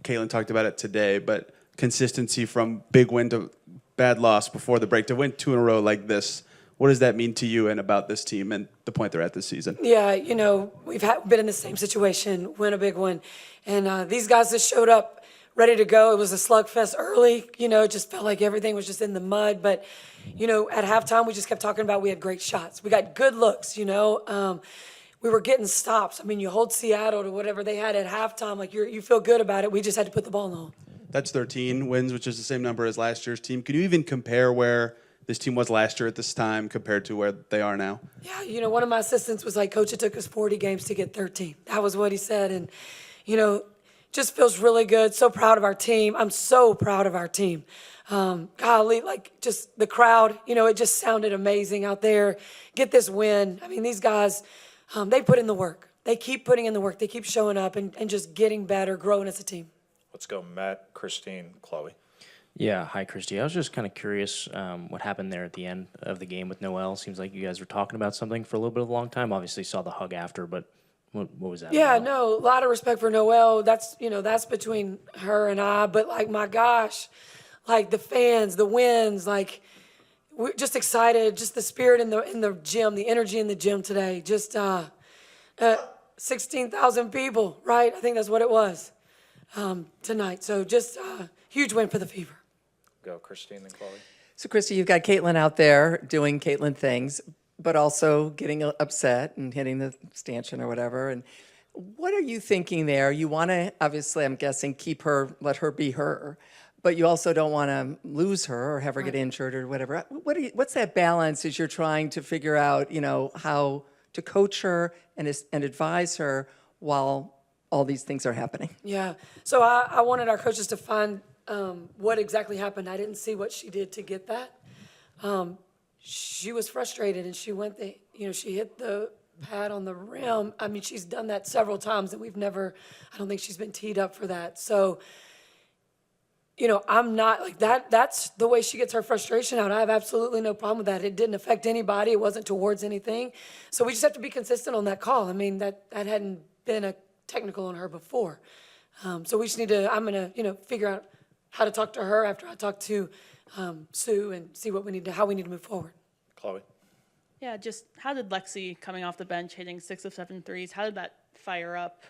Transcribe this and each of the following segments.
Caitlin talked about it today, but consistency from big win to bad loss before the break to win 2 in a row like this. What does that mean to you and about this team and the point they're at this season? Yeah, we've been in the same situation, win a big one. And these guys just showed up ready to go. It was a slugfest early. It just felt like everything was just in the mud. But, at halftime, we just kept talking about we had great shots. We got good looks, we were getting stops. I mean, you hold Seattle to whatever they had at halftime. Like, you feel good about it. We just had to put the ball in the hole. That's 13 wins, which is the same number as last year's team. Can you even compare where this team was last year at this time compared to where they are now? Yeah, one of my assistants was like, Coach, it took us 40 games to get 13. That was what he said. And, just feels really good. So proud of our team. I'm so proud of our team. Golly, just the crowd, it just sounded amazing out there. Get this win. I mean, these guys, they put in the work. They keep putting in the work. They keep showing up and just getting better, growing as a team. Let's go, Matt, Christine, Chloe. Yeah, hi, Christie. I was just kind of curious what happened there at the end of the game with Noelle. Seems like you guys were talking about something for a little bit of a long time. Obviously saw the hug after, but what was that Yeah, about? no, a lot of respect for Noelle. That's between her and I. But, my gosh, the fans, the wins, we're just excited. Just the spirit in the gym, the energy in the gym today. Just 16,000 people, right? I think that's what it was tonight. So just a huge win for the Fever. Go, Christine and Chloe. So, Christy, you've got Caitlin out there doing Caitlin things, but also getting upset and hitting the stanchion or whatever. And what are you thinking there? You want to, obviously, I'm guessing, keep her, let her be her, but you also don't want to lose her or have her get injured or whatever. What's that balance as you're trying to figure out, how to coach her and advise her while all these things are happening? Yeah. So I wanted our coaches to find what exactly happened. I didn't see what she did to get that. She was frustrated, and she went she hit the pad on the rim. I mean, she's done that several times, and I don't think she's been teed up for that. So, I'm not that's the way she gets her frustration out. I have absolutely no problem with that. It didn't affect anybody. It wasn't towards anything. So we just have to be consistent on that call. I mean, that hadn't been a technical on her before. So we just need to, I'm going to, figure out how to talk to her after I talk to Sue and see how we need to move forward. Chloe. Yeah, just how did Lexi coming off the bench hitting 6 of 7 threes, how did that fire up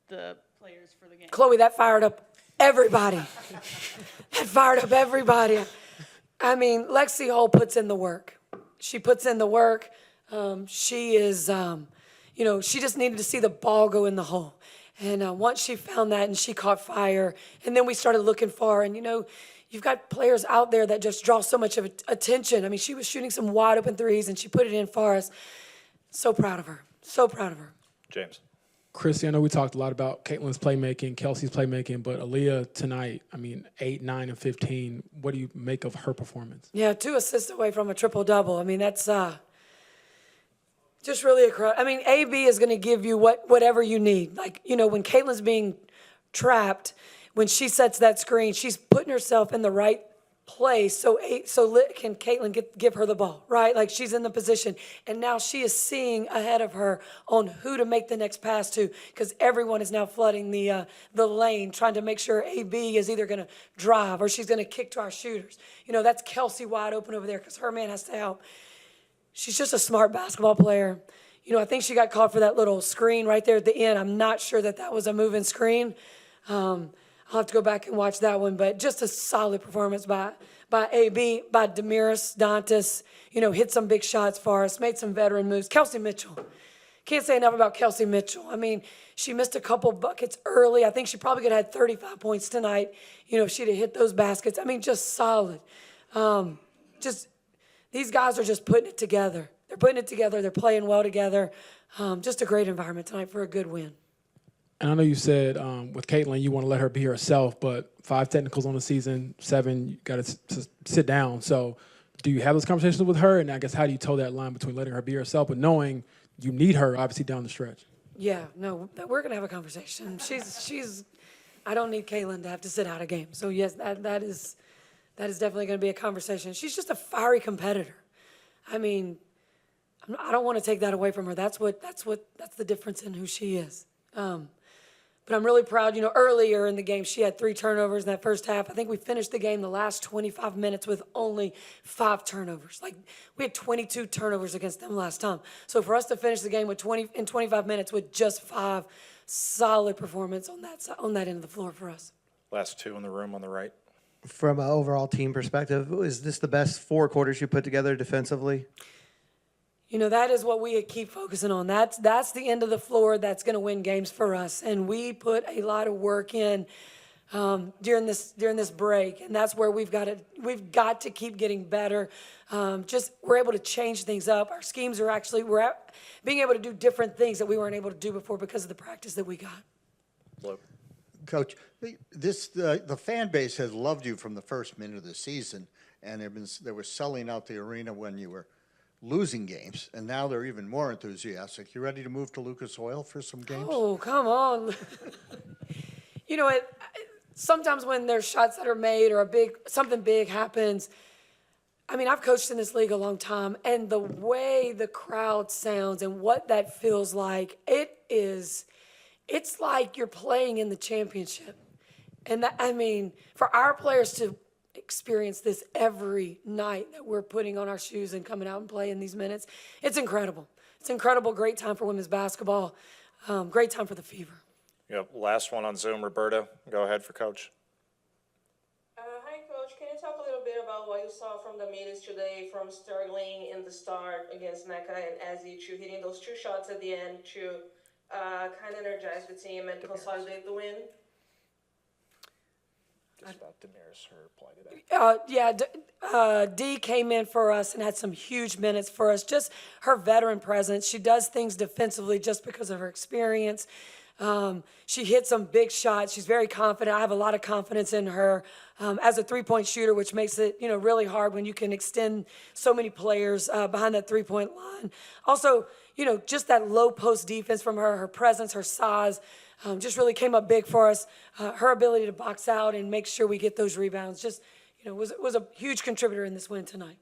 the players for the game? Chloe, that fired up everybody. That fired up everybody. I mean, Lexi Hull puts in the work. She puts in the work. She is, she just needed to see the ball go in the hole. And once she found that and she caught fire, and then we started looking for her. And, you've got players out there that just draw so much of attention. I mean, she was shooting some wide open threes, and she put it in for us. So proud of her. So proud of her. James. Christy, I know we talked a lot about Caitlin's playmaking, Kelsey's playmaking, but Aaliyah tonight, 8, 9, and 15. What do you make of her performance? Yeah, 2 assists away from a triple-double. I mean, that's just really AB is going to give you whatever you need. When Caitlin's being trapped, when she sets that screen, she's putting herself in the right place so can Caitlin give her the ball, right? She's in the position, and now she is seeing ahead of her on who to make the next pass to, because everyone is now flooding the lane, trying to make sure AB is either going to drive or she's going to kick to our shooters. That's Kelsey wide open over there because her man has to help. She's just a smart basketball player. I think she got called for that little screen right there at the end. I'm not sure that was a moving screen. I'll have to go back and watch that one, but just a solid performance by AB, by Damaris Dantas. Hit some big shots for us, made some veteran moves. Kelsey Mitchell. Can't say enough about Kelsey Mitchell. I mean, she missed a couple buckets early. I think she probably could have had 35 points tonight, if she'd have hit those baskets. I mean, just solid. These guys are just putting it together. They're putting it together. They're playing well together. Just a great environment tonight for a good win. And I know you said with Caitlin, you want to let her be herself, but 5 technicals on the season, 7, you got to sit down. So do you have those conversations with her? And I guess how do you toe that line between letting her be herself but knowing you need her, obviously, down the stretch? Yeah, no, we're going to have a conversation. I don't need Caitlin to have to sit out a game. So, yes, that is definitely going to be a conversation. She's just a fiery competitor. I mean, I don't want to take that away from her. That's the difference in who she is. But I'm really proud, earlier in the game, she had 3 turnovers in that first half. I think we finished the game the last 25 minutes with only 5 turnovers. Like, we had 22 turnovers against them last time. So for us to finish the game with 25 minutes with just 5, solid performance on that end of the floor for us. Last 2 in the room on the right. From an overall team perspective, is this the best 4 quarters you put together defensively? That is what we keep focusing on. That's the end of the floor that's going to win games for us. And we put a lot of work in during this break, and that's where we've got to keep getting better. We're able to change things up. Our schemes are being able to do different things that we weren't able to do before because of the practice that we got. Luke. Coach, the fan base has loved you from the first minute of the season, and they were selling out the arena when you were losing games, and now they're even more enthusiastic. You ready to move to Lucas Oil for some games? Oh, come on. You know what? Sometimes when there's shots that are made or something big happens, I've coached in this league a long time, and the way the crowd sounds and what that feels like, it's like you're playing in the championship. And for our players to experience this every night that we're putting on our shoes and coming out and playing these minutes, it's incredible. It's incredible. Great time for women's basketball. Great time for the Fever. Yep. Last one on Zoom, Roberta. Go ahead for Coach. Hi, Coach. Can you talk a little bit about what you saw from the minutes today from Sterling in the start against NECA and Ezzy to hitting those 2 shots at the end to kind of energize the team and consolidate the win? Just about Damaris, her reply today. Dee came in for us and had some huge minutes for us. Just her veteran presence. She does things defensively just because of her experience. She hit some big shots. She's very confident. I have a lot of confidence in her as a 3-point shooter, which makes it really hard when you can extend so many players behind that 3-point line. Also, just that low post defense from her presence, her size, just really came up big for us. Her ability to box out and make sure we get those rebounds just was a huge contributor in this win tonight.